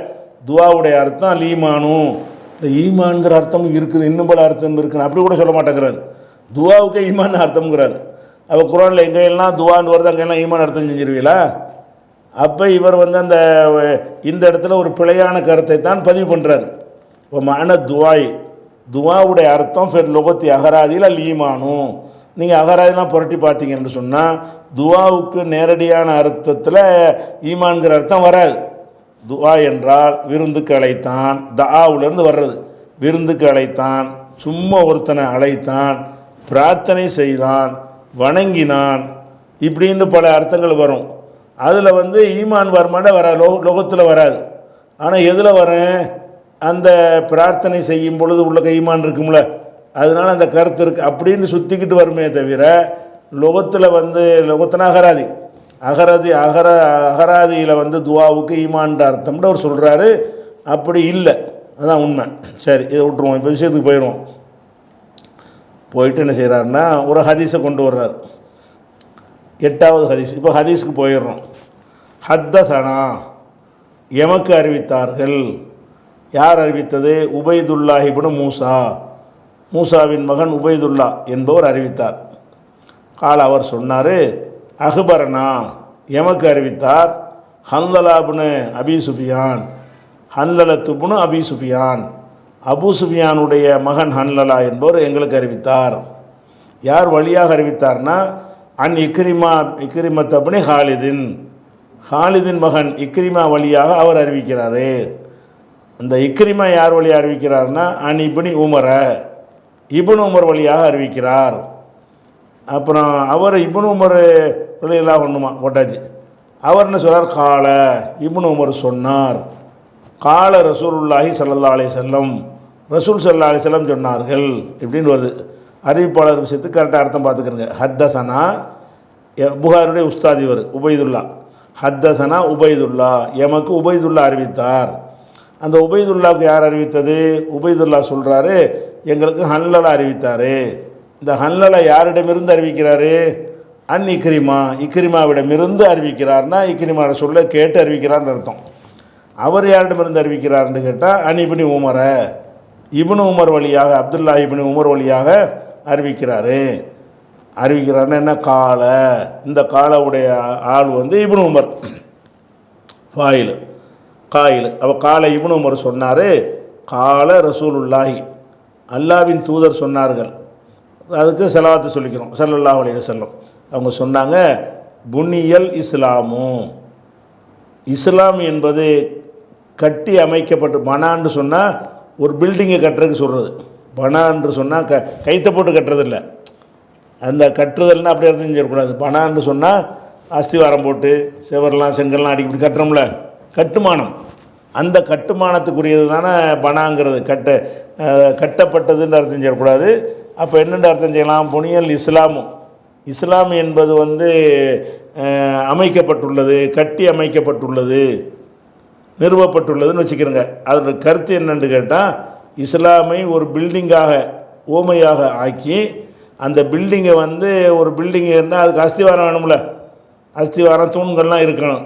துவாவுடைய அர்த்தம் லீமானும், ஈமான்கிற அர்த்தமும் இருக்குது, இன்னும் பல அர்த்தம் இருக்குன்னு அப்படி கூட சொல்ல மாட்டேங்கிறார். துவாவுக்கு ஈமான் அர்த்தம்ங்கிறார். அப்போ குரானில் எங்கெல்லாம் துவான்னு வருது அங்கெல்லாம் ஈமான் அர்த்தம் செஞ்சிருவீங்களா? அப்போ இவர் அந்த இந்த இடத்துல ஒரு பிழையான கருத்தை தான் பதிவு பண்ணுறார். இப்போ மான துவாய், துவாவுடைய அர்த்தம் லோகத்தி அகராதியில் அல் ஈமானும். நீங்கள் அகராதிலாம் புரட்டி பார்த்தீங்கன்னு சொன்னால் துவாவுக்கு நேரடியான அர்த்தத்தில் ஈமான்கிற அர்த்தம் வராது. துவா என்றால் விருந்துக்கு அழைத்தான், தாவுலேருந்து வர்றது. விருந்துக்கு அழைத்தான், சும்மா ஒருத்தனை அழைத்தான், பிரார்த்தனை செய்தான், வணங்கினான், இப்படின்னு பல அர்த்தங்கள் வரும். அதில் ஈமான் வருமாட வராது, லோகத்தில் வராது. ஆனால் எதில் வரேன், அந்த பிரார்த்தனை செய்யும் பொழுது உள்ள ஈமான் இருக்கும்ல, அதனால் அந்த கருத்து இருக்குது அப்படின்னு சுற்றிக்கிட்டு வருமே தவிர லோகத்தில் லோகத்தின அகராதியில் துவாவுக்கு ஈமான்ற அர்த்தம்னு அவர் சொல்கிறாரு. அப்படி இல்லை, அதுதான் உண்மை. சரி, இதை விட்டுருவோம். இப்போ விஷயத்துக்கு போயிடுவோம். போயிட்டு என்ன செய்கிறாருன்னா ஒரு ஹதீஸை கொண்டு வர்றார், 8வது ஹதீஸ். இப்போ ஹதீஸுக்கு போயிடுறோம். ஹத்தசனா, எமக்கு அறிவித்தார்கள். யார் அறிவித்தது? உபைதுல்லாஹ் இப்னு மூசா, மூசாவின் மகன் உபைதுல்லா என்பவர் அறிவித்தார். கால், அவர் சொன்னார், அஹ்பரனா, எமக்கு அறிவித்தார் ஹன்லலா இப்னு அபி சுஃபியான், ஹன்லலத்துப்னு அபி சுஃபியான், அபு சுஃபியானுடைய மகன் ஹன்லலா என்பவர் எங்களுக்கு அறிவித்தார். யார் வழியாக அறிவித்தார்னா அன் இக்ரிமத்தப்னி ஹாலிதின், ஹாலிதின் மகன் இக்ரிமா வழியாக அவர் அறிவிக்கிறாரு. அந்த இக்ரிமா யார் வழியாக அறிவிக்கிறார்னா அன் இப்னி உமர, இப்னு உமர் வழியாக அறிவிக்கிறார். அப்புறம் அவர் இப்னு உமர் வழியெல்லாம் ஒன்றுமா போட்டாச்சு. அவர் என்ன சொல்கிறார்? கால, இப்னு உமர் சொன்னார். கால ரசூலுல்லாஹி ஸல்லல்லாஹு அலைஹி வஸல்லம், ரசூல் ஸல்லல்லாஹு அலைஹி வஸல்லம் சொன்னார்கள் இப்படின்னு வருது. அறிவிப்பாளர் விஷயத்துக்கு கரெக்டாக அர்த்தம் பார்த்துக்கிறங்க. ஹத்தசனா, புகாருடைய உஸ்தாத் இவர் உபைதுல்லா. ஹத்தசனா உபைதுல்லா, எமக்கு உபைதுல்லா அறிவித்தார். அந்த உபைதுல்லாவுக்கு யார் அறிவித்தது? உபைதுல்லா சொல்கிறாரு, எங்களுக்கு ஹன்லலா அறிவித்தார். இந்த ஹன்லலா யாரிடமிருந்து அறிவிக்கிறாரு? அன் இக்ரிமா, இக்ரிமாவிடமிருந்து அறிவிக்கிறார்னா இக்ரிமா சொல்ல கேட்டு அறிவிக்கிறார்னு அர்த்தம். அவர் யாரிடமிருந்து அறிவிக்கிறார்னு கேட்டால் அன் இப்னு உமர, இப்னு உமர் வழியாக, அப்துல்லா இப்னு உமர் வழியாக அறிவிக்கிறார்னா என்ன? கால, இந்த காலவுடைய ஆள் இப்னு உமர், ஃபாயில் காயில். அவள் கால இப்னு உமர் சொன்னார், கால ரசூலுல்லாஹி, அல்லாவின் தூதர் சொன்னார்கள். அதுக்கு செலவாத்து சொல்லிக்கிறோம், ஸல்லல்லாஹு அலைஹி வஸல்லம். அவங்க சொன்னாங்க, புனியல் இஸ்லாமு, இஸ்லாம் என்பது கட்டி அமைக்கப்பட்டு, பனான்னு சொன்னால் ஒரு பில்டிங்கை கட்டுறதுக்கு சொல்கிறது. பனான்னு சொன்னால் கைத்தை போட்டு கட்டுறது இல்லை, அந்த கட்டுறதுன்னா அப்படி அர்த்தம் செய்யக்கூடாது. பனான்னு சொன்னால் அஸ்திவாரம் போட்டு செவரெலாம் செங்கல்லாம் அடிக்கடி கட்டுறோம்ல, கட்டுமானம். அந்த கட்டுமானத்துக்குரியது தானே பனாங்கிறது, கட்டப்பட்டதுன்னு அர்த்தம் செய்யக்கூடாது. அப்போ என்னென்று அர்த்தம் செய்யலாம்? புனியல் இஸ்லாமும், இஸ்லாம் என்பது அமைக்கப்பட்டுள்ளது, கட்டி அமைக்கப்பட்டுள்ளது, நிறுவப்பட்டுள்ளதுன்னு வச்சுக்கிறோங்க. அதோட கருத்து என்னென்னு கேட்டால், இஸ்லாமை ஒரு பில்டிங்காக ஓமையாக ஆக்கி, அந்த பில்டிங்கை ஒரு பில்டிங்கு இருந்தால் அதுக்கு அஸ்திவாரம் வேணும்ல, அஸ்திவாரம் தூண்கள்லாம் இருக்கணும்.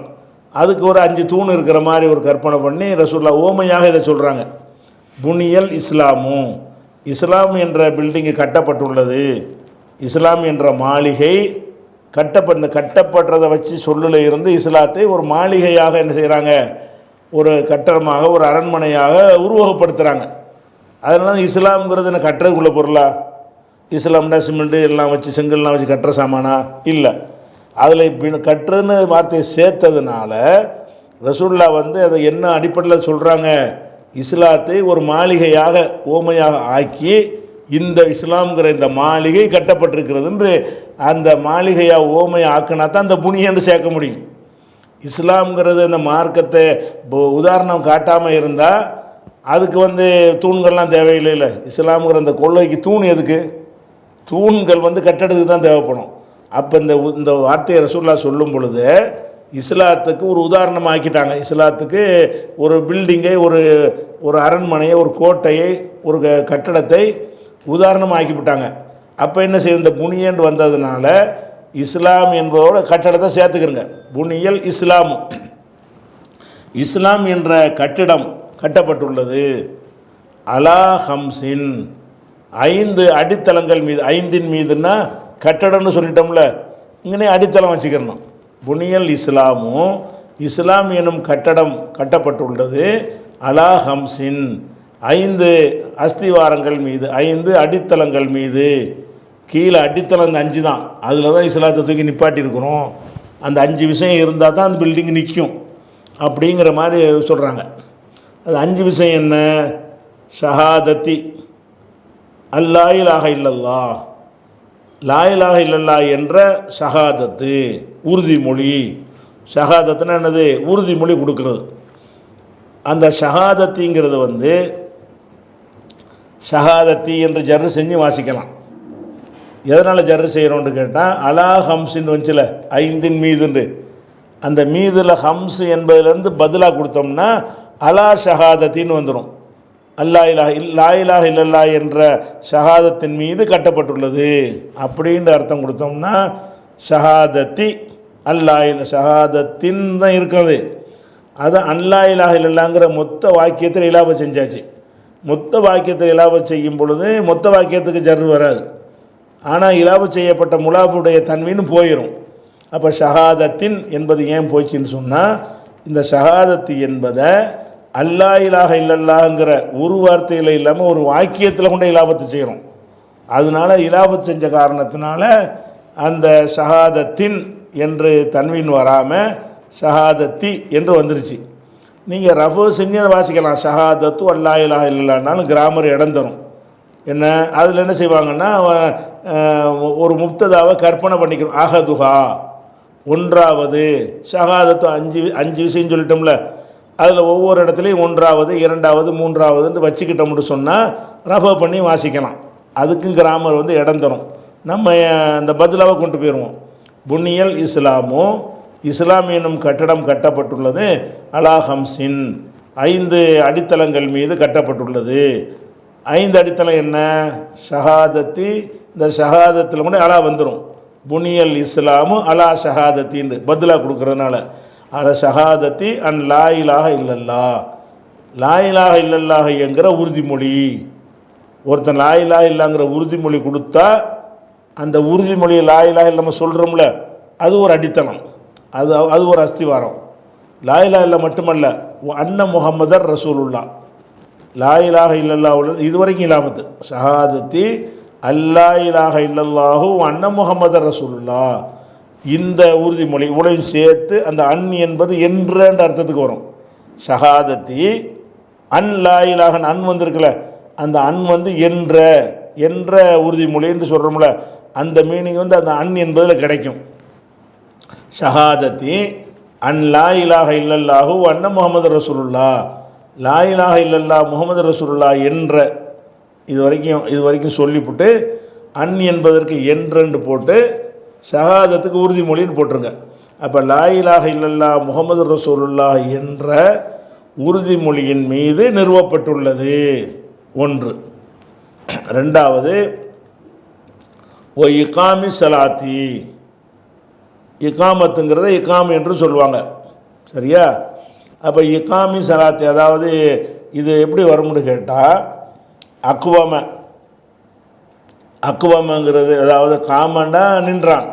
அதுக்கு ஒரு 5 தூண் இருக்கிற மாதிரி ஒரு கற்பனை பண்ணி ரசூலுல்லாஹ் ஓமையாக இதை சொல்கிறாங்க. புனியல் இஸ்லாமு, இஸ்லாம் என்ற பில்டிங்கு கட்டப்பட்டுள்ளது, இஸ்லாம் என்ற மாளிகை கட்டப்படுறதை வச்சு சொல்லில் இருந்து இஸ்லாத்தை ஒரு மாளிகையாக என்ன செய்கிறாங்க, ஒரு கட்டடமாக, ஒரு அரண்மனையாக உருவகப்படுத்துகிறாங்க. அதனால தான் இஸ்லாம்ங்கிறது என்ன கட்டுறதுக்குள்ள பொருளா? இஸ்லாம்னா சிமெண்ட்டு எல்லாம் வச்சு செங்கல்லாம் வச்சு கட்டுற சாமானா? இல்லை. அதில் கட்டுறதுன்னு வார்த்தையை சேர்த்ததுனால ரசூலுல்லாஹ் அதை என்ன அடிப்படையில் சொல்கிறாங்க? இஸ்லாத்தை ஒரு மாளிகையாக ஓமையாக ஆக்கி, இந்த இஸ்லாம்ங்கிற இந்த மாளிகை கட்டப்பட்டிருக்கிறது என்று அந்த மாளிகையாக ஓமையை ஆக்கினா தான் அந்த புனியன்னு சேர்க்க முடியும். இஸ்லாம்ங்கிறது அந்த மார்க்கத்தை உதாரணம் காட்டாமல் இருந்தால் அதுக்கு தூண்கள்லாம் தேவையில்லை. இஸ்லாம்ங்கிற அந்த கொள்கைக்கு தூண் எதுக்கு? தூண்கள் கட்டடத்துக்கு தான் தேவைப்படும். அப்போ இந்த வார்த்தையை ரசூலுல்லாஹ் சொல்லும் பொழுது இஸ்லாத்துக்கு ஒரு உதாரணமாக ஆக்கிட்டாங்க. இஸ்லாத்துக்கு ஒரு பில்டிங்கை, ஒரு அரண்மனையை, ஒரு கோட்டையை, ஒரு கட்டடத்தை உதாரணமாக ஆக்கிவிட்டாங்க. அப்போ என்ன செய்யும், இந்த புனியன் வந்ததுனால இஸ்லாம் என்பதோட கட்டடத்தை சேர்த்துக்கிறங்க. புனியல் இஸ்லாம், இஸ்லாம் என்ற கட்டிடம் கட்டப்பட்டுள்ளது அலா ஹம்சின், 5 அடித்தளங்கள் மீது. 5 மீதுன்னா கட்டடம்னு சொல்லிட்டோம்ல, இங்கனே அடித்தளம் வச்சுக்கிறணும். புனியல் இஸ்லாமும், இஸ்லாம் எனும் கட்டடம் கட்டப்பட்டுள்ளது அலா ஹம்சின், 5 அஸ்திவாரங்கள் மீது, 5 அடித்தளங்கள் மீது. கீழே அடித்தளம் அந்த 5 தான், அதில் தான் இஸ்லாத்தை தூக்கி நிப்பாட்டியிருக்கிறோம். அந்த 5 விஷயம் இருந்தால் தான் அந்த பில்டிங் நிற்கும் அப்படிங்கிற மாதிரி சொல்கிறாங்க. அது 5 விஷயம் என்ன? ஷஹாதத்தி அல்லா இலாஹ இல்லல்லாஹ், லா இலாஹ இல்லல்லாஹ் என்ற ஷஹாதத்து, உறுதிமொழி. ஷஹாதத்துனா என்னது? உறுதிமொழி கொடுக்கறது. அந்த ஷஹாதத்திங்கிறது ஷஹாதத்தி என்று ஜர்ரு செஞ்சு வாசிக்கலாம். எதனால் ஜர்ரு செய்கிறோன்னு கேட்டால், அலா ஹம்ஸின்னு வந்துச்சுல 5 மீதுண்டு, அந்த மீதில் ஹம்ஸ் என்பதுலேருந்து பதிலாக கொடுத்தோம்னா அலா ஷஹாதத்தின்னு வந்துடும். லா இலாஹ இல்லல்லாஹ் என்ற ஷஹாதத்தின் மீது கட்டப்பட்டுள்ளது அப்படின்ற அர்த்தம் கொடுத்தோம்னா ஷஹாதத்தி ஷஹாதத்தின் தான் இருக்கிறது. அது அல்லா இலாஹ இல்லல்லாங்கிற மொத்த வாக்கியத்தில் இலாப செஞ்சாச்சு. மொத்த வாக்கியத்தில் இலாப செய்யும் பொழுது மொத்த வாக்கியத்துக்கு ஜர்ரு வராது. ஆனால் இலாப செய்யப்பட்ட முலாஃபுடைய தன்மைன்னு போயிடும். அப்போ ஷஹாதத்தின் என்பது ஏன் போச்சுன்னு சொன்னால், இந்த ஷஹாதத்து என்பதை அல்லா இலாஹ இல்லல்லாங்கிற ஒரு வார்த்தையில் இல்லாமல் ஒரு வாக்கியத்தில் கொண்டு இலாபத்து செய்கிறோம். அதனால் இலாபத்து செஞ்ச காரணத்தினால அந்த ஷஹாதத்தின் என்று தன்வீன் வராமல் ஷஹாதத்தி என்று வந்துருச்சு. நீங்கள் ரஃபு செஞ்சு அதை வாசிக்கலாம். ஷஹாதத்து அல்லா இலாஹ இல்லல்லானாலும் கிராமர் இடம் தரும். என்ன அதில் என்ன செய்வாங்கன்னா, ஒரு முப்ததாவை கற்பனை பண்ணிக்கிறோம். அஹதுஹா, ஒன்றாவது. ஷஹாதத்து 5 விஷயம் சொல்லிட்டோம்ல, அதில் ஒவ்வொரு இடத்துலையும் 1வது 2வது 3வதுன்னு வச்சுக்கிட்டோம்னு சொன்னால் ரஃபா பண்ணி வாசிக்கலாம். அதுக்கும் கிராமர் இடம் தரும். நம்ம அந்த பதிலாவை கொண்டு போயிடுவோம். புனியல் இஸ்லாமும், இஸ்லாம் எனும் கட்டடம் கட்டப்பட்டுள்ளது அலா ஹம்சின், 5 அடித்தளங்கள் மீது கட்டப்பட்டுள்ளது. 5 அடித்தளம் என்ன? ஷஹாதத்தி. இந்த ஷஹாதத்தில் கூட அலா வந்துடும். புனியல் இஸ்லாமு அலா ஷஹாதத்தின்னு பதிலாக கொடுக்குறதுனால அல ஷஹாதத்தி அன் லா இலாஹ இல்லல்லாஹ், லா இலாஹ இல்லல்லாஹ் என்கிற உறுதிமொழி. ஒருத்தன் லா இலாஹ இல்லாங்கிற உறுதிமொழி கொடுத்தா அந்த உறுதிமொழியை லா இலாஹ இல்லாமல் சொல்கிறோம்ல, அது ஒரு அடித்தளம், அது ஒரு அஸ்திவாரம். லா இலாஹ இல்லா மட்டுமல்ல, அன்ன முஹம்மதர் ரசூலுல்லாஹ், லா இலாஹ இல்லல்லாஹ் இது வரைக்கும் இலாபத்து. ஷஹாதத்தி அல்லா இலாஹ இல்லல்லாஹு அன்ன முஹம்மதர் ரசூலுல்லாஹ், இந்த உறுதிமொழி இவ்வளையும் சேர்த்து அந்த அன் என்பது என்ற அர்த்தத்துக்கு வரும். ஷஹாதத்தி அன் லா இலாஹன், அன் வந்திருக்குல்ல, அந்த அன் என்ற உறுதிமொழி என்று சொல்கிறோம்ல, அந்த மீனிங் அந்த அன் என்பதில் கிடைக்கும். ஷஹாதத்தி அன் லா இலாஹ இல்லல்லாஹு அன்ன முஹம்மது ரசூலுல்லாஹ், லா இலாஹ இல்லல்லாஹ் முஹம்மது ரசூலுல்லாஹ் என்ற இது வரைக்கும் சொல்லிவிட்டு அன் என்பதற்கு என்று போட்டு ஷஹாதத்துக்கு உறுதிமொழின்னு போட்டுருங்க. அப்போ லா இலாஹ இல்லல்லாஹ் முஹம்மது ரசூலுல்லாஹ் என்ற உறுதிமொழியின் மீது நிறுவப்பட்டுள்ளது ஒன்று. 2வது ஓ இகாமி சலாத்தி, இகாமத்துங்கிறத இகாம் என்று சொல்லுவாங்க, சரியா? அப்போ இகாமி சலாத்தி, அதாவது இது எப்படி வரும்னு கேட்டால், அக்குவமங்கிறது அதாவது காமண்டா நின்றான்,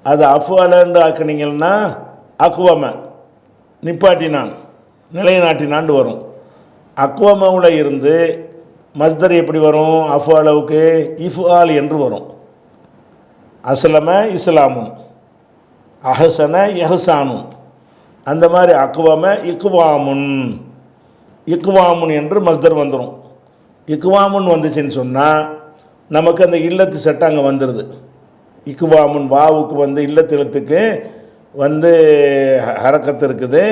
அது அஃபலன்று ஆக்கினீங்கன்னா அக்குவம நிப்பாட்டினான், நிலைநாட்டினான்னு வரும். அக்குவமவுல இருந்து மஸ்தர் எப்படி வரும்? அஃபாலவுக்கு இஃப்ஆல் என்று வரும். அஸ்லம இஸ்லாமும், அஹசன எஹசானும், அந்த மாதிரி அக்குவம இக்குவாமுன் என்று மஸ்தர் வந்துடும். இக்குவாமுன் வந்துச்சுன்னு சொன்னால் நமக்கு அந்த இல்லத்து சட்டம் அங்கே வந்துடுது. இக்குவாமுன் வாவுக்கு இல்லத்து எழுத்துக்கு ஹரக்கத்து இருக்குது,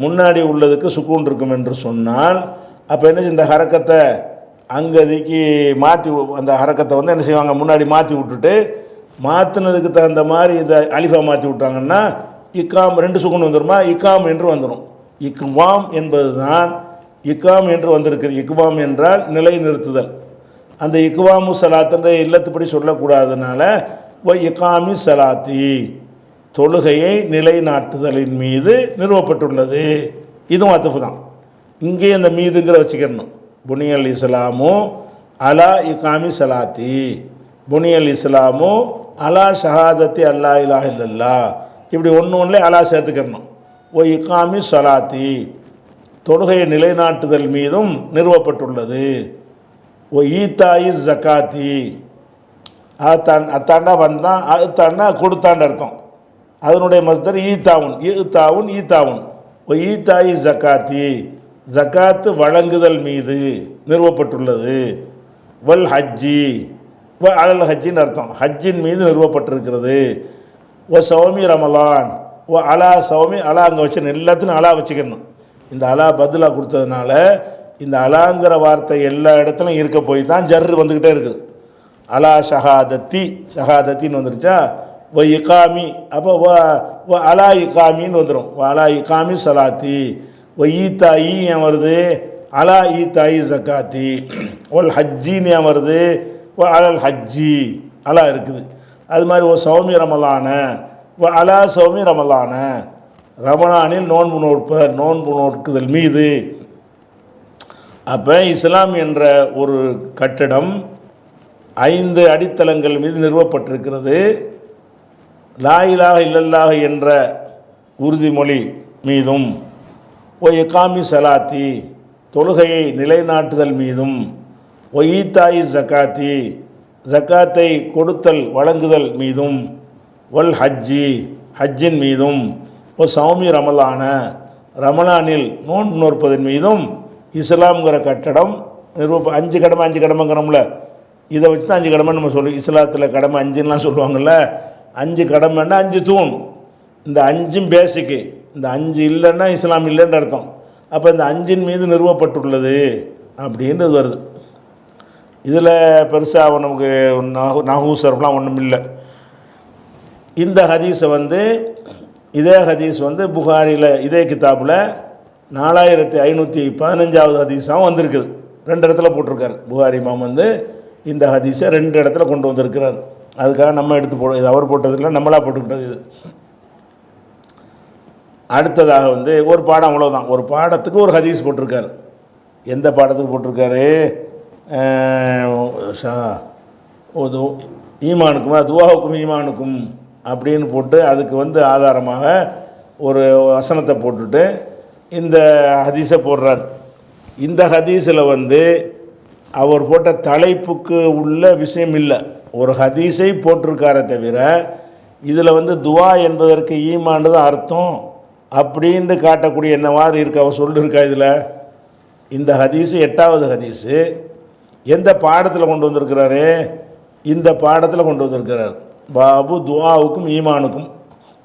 முன்னாடி உள்ளதுக்கு சுக்கூன் இருக்கும் என்று சொன்னால், அப்போ என்ன இந்த ஹரக்கத்தை அங்கதிக்கு மாற்றி, அந்த ஹரக்கத்தை என்ன செய்வாங்க, முன்னாடி மாற்றி விட்டுட்டு மாற்றினதுக்கு தகுந்த மாதிரி இதை அலிஃபா மாற்றி விட்டாங்கன்னா இக்காம் 2 சுகுன் வந்துடுமா, இக்காம் என்று வந்துடும். இக்வாம் என்பது தான் இக்காம் என்று வந்திருக்கு. இக்வாம் என்றால் நிலை நிறுத்துதல். அந்த இக்வாமு சலாத்துன்ற இல்லத்துப்படி சொல்லக்கூடாதனால இக்காமி சலாத்தி தொழுகையை நிலைநாட்டுதலின் மீது நிறுவப்பட்டுள்ளது. இதுவும் அத்துஃபு தான். இங்கே அந்த மீதுங்கிற வச்சுக்கணும். புனியல் இஸ்லாமு அலா இகாமி சலாத்தி, புனியல் இஸ்லாமு அலா ஷஹாதத்தி அல்லா இலாஹ இல்லல்லாஹ், இப்படி ஒன்று அலா சேர்த்துக்கணும். இகாமி சலாத்தி தொழுகையை நிலைநாட்டுதல் மீதும் நிறுவப்பட்டுள்ளது. ஈத்தாயி ஜக்காத்தி அத்தாண்டா வந்தான், அத்தாண்டா கொடுத்தாண்ட அர்த்தம். அதனுடைய மஸ்தர் ஈத்தாவுன், ஈத்தாவுன். ஈத்தாயி ஜக்காத்தி ஜக்காத்து வழங்குதல் மீது நிறுவப்பட்டுள்ளது. வல் ஹஜ்ஜி அலல் ஹஜ்ஜின்னு அர்த்தம், ஹஜ்ஜின் மீது நிறுவப்பட்டிருக்கிறது. சௌமி ரமலான் அலா சௌமி அலா அங்கே வச்சு எல்லாத்துலையும் அலா வச்சுக்கணும். இந்த அலா பதிலாக கொடுத்ததுனால இந்த அலாங்கிற வார்த்தை எல்லா இடத்துலையும் இருக்க போய் தான் ஜர்ரு வந்துக்கிட்டே இருக்குது. அலா ஷஹாதத்தி ஷஹாதத்தின்னு வந்துருச்சா. இகாமி அப்போ அலா இகாமின்னு வந்துடும். அலா இகாமி சலாத்தி. ஈத்தாயி ஏன் வருது, அலா ஈத்தாயி ஜக்காத்தி. ஒல் ஹஜ்ஜின்னு ஏன் வருது, அலல் ஹஜ்ஜி அலா இருக்குது. அது மாதிரி சௌமி ரமலான அலா சௌமி ரமலான ரமலானில் நோன்பு நோக்குதல் மீது. அப்போ இஸ்லாம் என்ற ஒரு கட்டடம் 5 அடித்தளங்கள் மீது நிறுவப்பட்டிருக்கிறது. லா இலாஹ இல்லல்லாஹ் என்ற உறுதிமொழி மீதும், இகாமி சலாத்தி தொழுகையை நிலைநாட்டுதல் மீதும், ஈத்தாயி ஜக்காத்தி ஜக்காத்தை கொடுத்தல் வழங்குதல் மீதும், வல் ஹஜ்ஜி ஹஜ்ஜின் மீதும், சௌமி ரமலான ரமலானில் நோற்பதன் மீதும் இஸ்லாம்ங்கிற கட்டடம் 5 கடமைங்கிறோம்ல, இதை வச்சு தான் 5 கடமை நம்ம சொல்லி. இஸ்லாத்தில் கடமை 5ன்னுலாம் சொல்லுவாங்கள்ல. 5 கடமைன்னா 5 தூண். இந்த 5ம் பேசிக்கு. இந்த 5 இல்லைன்னா இஸ்லாம் இல்லைன்னு அர்த்தம். அப்போ இந்த 5ன் மீது நிறுவப்பட்டுள்ளது அப்படின்றது வருது. இதில் பெருசாக நமக்கு நஹூசர்லாம் ஒன்றும் இல்லை. இந்த ஹதீஸை இதே ஹதீஸ் புகாரியில் இதே கிதாபில் 4515வது ஹதீஸாகவும் வந்திருக்குது. 2 இடத்துல போட்டிருக்காரு. புகாரி இமாம் இந்த ஹதீஸை 2 இடத்துல கொண்டு வந்திருக்கிறார். அதுக்காக நம்ம எடுத்து இது அவர் போட்டதில்லை, நம்மளாக போட்டுக்கிட்டது இது. அடுத்ததாக ஒரு பாடம், அவ்வளோதான். ஒரு பாடத்துக்கு ஒரு ஹதீஸ் போட்டிருக்காரு. எந்த பாடத்துக்கு போட்டிருக்காரு, ஈமானுக்கும் துவாவுக்கும் ஈமானுக்கும் அப்படின்னு போட்டு அதுக்கு ஆதாரமாக ஒரு வசனத்தை போட்டுட்டு இந்த ஹதீஸை போடுறார். இந்த ஹதீஸில் அவர் போட்ட தலைப்புக்கு உள்ள விஷயம் இல்லை. ஒரு ஹதீஸை போட்டிருக்காரே தவிர இதில் துவா என்பதற்கு ஈமான்னு தான் அர்த்தம் அப்படின்ட்டு காட்டக்கூடிய என்னவாது இருக்கு, அவர் சொல்லியிருக்கா. இதில் இந்த ஹதீஸு 8வது ஹதீஸு எந்த பாடத்தில் கொண்டு வந்திருக்கிறாரு, இந்த பாடத்தில் கொண்டு வந்திருக்கிறார். பாபு துவாவுக்கும் ஈமானுக்கும்.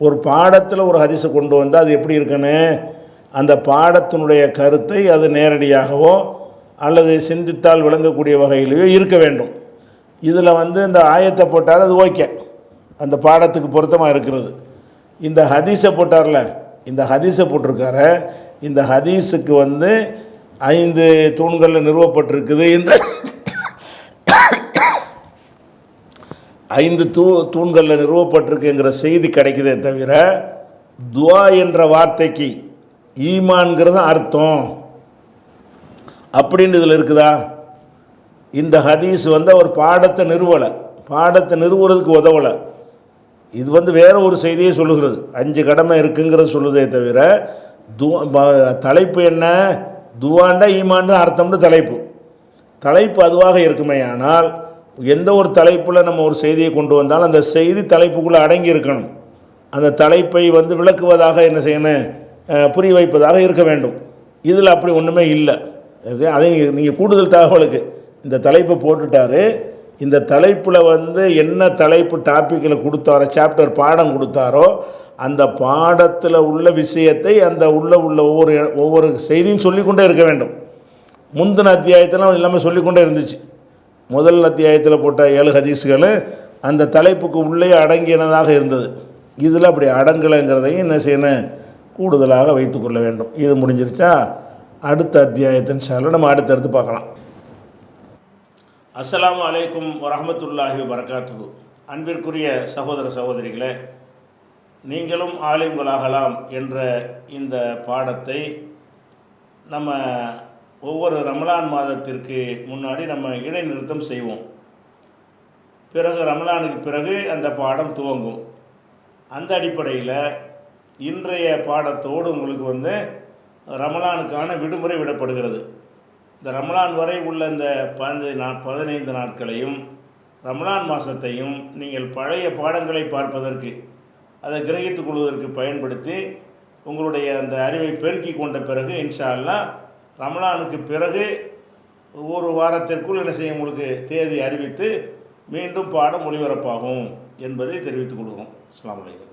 ஒரு பாடத்தில் ஒரு ஹதீஸை கொண்டு வந்தால் அது எப்படி இருக்குன்னு, அந்த பாடத்தினுடைய கருத்தை அது நேரடியாகவோ அல்லது சிந்தித்தால் விளங்கக்கூடிய வகையிலேயோ இருக்க வேண்டும். இதில் இந்த ஆயத்தை போட்டால் அது ஓகே, அந்த பாடத்துக்கு பொருத்தமாக இருக்கிறது. இந்த ஹதீஸை போட்டார்ல, இந்த ஹதீஸை போட்டிருக்கார, இந்த ஹதீஸுக்கு 5 தூண்களில் நிறுவப்பட்டிருக்குது என்று 5 தூண்களில் நிறுவப்பட்டிருக்குங்கிற செய்தி கிடைக்குதே தவிர துவா என்ற வார்த்தைக்கு ஈமான்கிறது அர்த்தம் அப்படின்னு இதில் இருக்குதா? இந்த ஹதீஸ் ஒரு பாடத்தை நிறுவலை, பாடத்தை நிறுவுறதுக்கு உதவலை. இது வேற ஒரு செய்தியை சொல்லுகிறது. 5 கடமை இருக்குங்கிறது சொல்லுதே தவிர தலைப்பு என்ன, துவாண்டா ஈமான் அர்த்தம்னு தலைப்பு அதுவாக இருக்குமே. ஆனால் எந்த ஒரு தலைப்பில் நம்ம ஒரு செய்தியை கொண்டு வந்தாலும் அந்த செய்தி தலைப்புக்குள்ளே அடங்கி இருக்கணும். அந்த தலைப்பை விளக்குவதாக என்ன செய்யணும், புரிய வைப்பதாக இருக்க வேண்டும். இதில் அப்படி ஒன்றுமே இல்லை. அதை நீங்கள் கூடுதல் தகவலுக்கு இந்த தலைப்பை போட்டுட்டாரு. இந்த தலைப்பில் என்ன தலைப்பு டாப்பிக்கில் கொடுத்தாரோ, சாப்டர் பாடம் கொடுத்தாரோ, அந்த பாடத்தில் உள்ள விஷயத்தை அந்த உள்ள ஒவ்வொரு செய்தியும் சொல்லிக்கொண்டே இருக்க வேண்டும். முந்தின அத்தியாயத்தில் எல்லாமே சொல்லிக்கொண்டே இருந்துச்சு. முதல் அத்தியாயத்தில் போட்ட 7 ஹதீஸுகள் அந்த தலைப்புக்கு உள்ளே அடங்கினதாக இருந்தது. இதில் அப்படி அடங்கலைங்கிறதையும் என்ன செய்யணும், கூடுதலாக வைத்துக்கொள்ள வேண்டும். இது முடிஞ்சிருச்சா? அடுத்த அத்தியாயத்தின் சால நம்ம அடுத்தடுத்து பார்க்கலாம். அஸ்ஸலாமு அலைக்கும் வரஹ்மத்துல்லாஹி வபரகாத்துஹு. அன்பிற்குரிய சகோதர சகோதரிகளே, நீங்களும் ஆலிம்களாகலாம் என்ற இந்த பாடத்தை நம்ம ஒவ்வொரு ரமலான் மாதத்திற்கு முன்னாடி நம்ம இடைநிறுத்தம் செய்வோம். பிறகு ரமலானுக்கு பிறகு அந்த பாடம் துவங்கும். அந்த அடிப்படையில் இன்றைய பாடத்தோடு உங்களுக்கு ரமலானுக்கான விடுமுறை விடப்படுகிறது. இந்த ரமலான் வரை உள்ள இந்த 15 நாட்களையும் ரமலான் மாதத்தையும் நீங்கள் பழைய பாடங்களை பார்ப்பதற்கு, அதை கிரகித்துக் கொள்வதற்கு பயன்படுத்தி உங்களுடைய அந்த அறிவை பெருக்கி கொண்ட பிறகு இன்ஷா அல்லாஹ் ரமலானுக்கு பிறகு ஒரு வாரத்திற்குள் என்ன செய்ய உங்களுக்கு தேதி அறிவித்து மீண்டும் பாடம் ஒளிபரப்பாகும் என்பதை தெரிவித்துக் கொள்கிறோம். அஸ்ஸலாமு அலைக்கும்.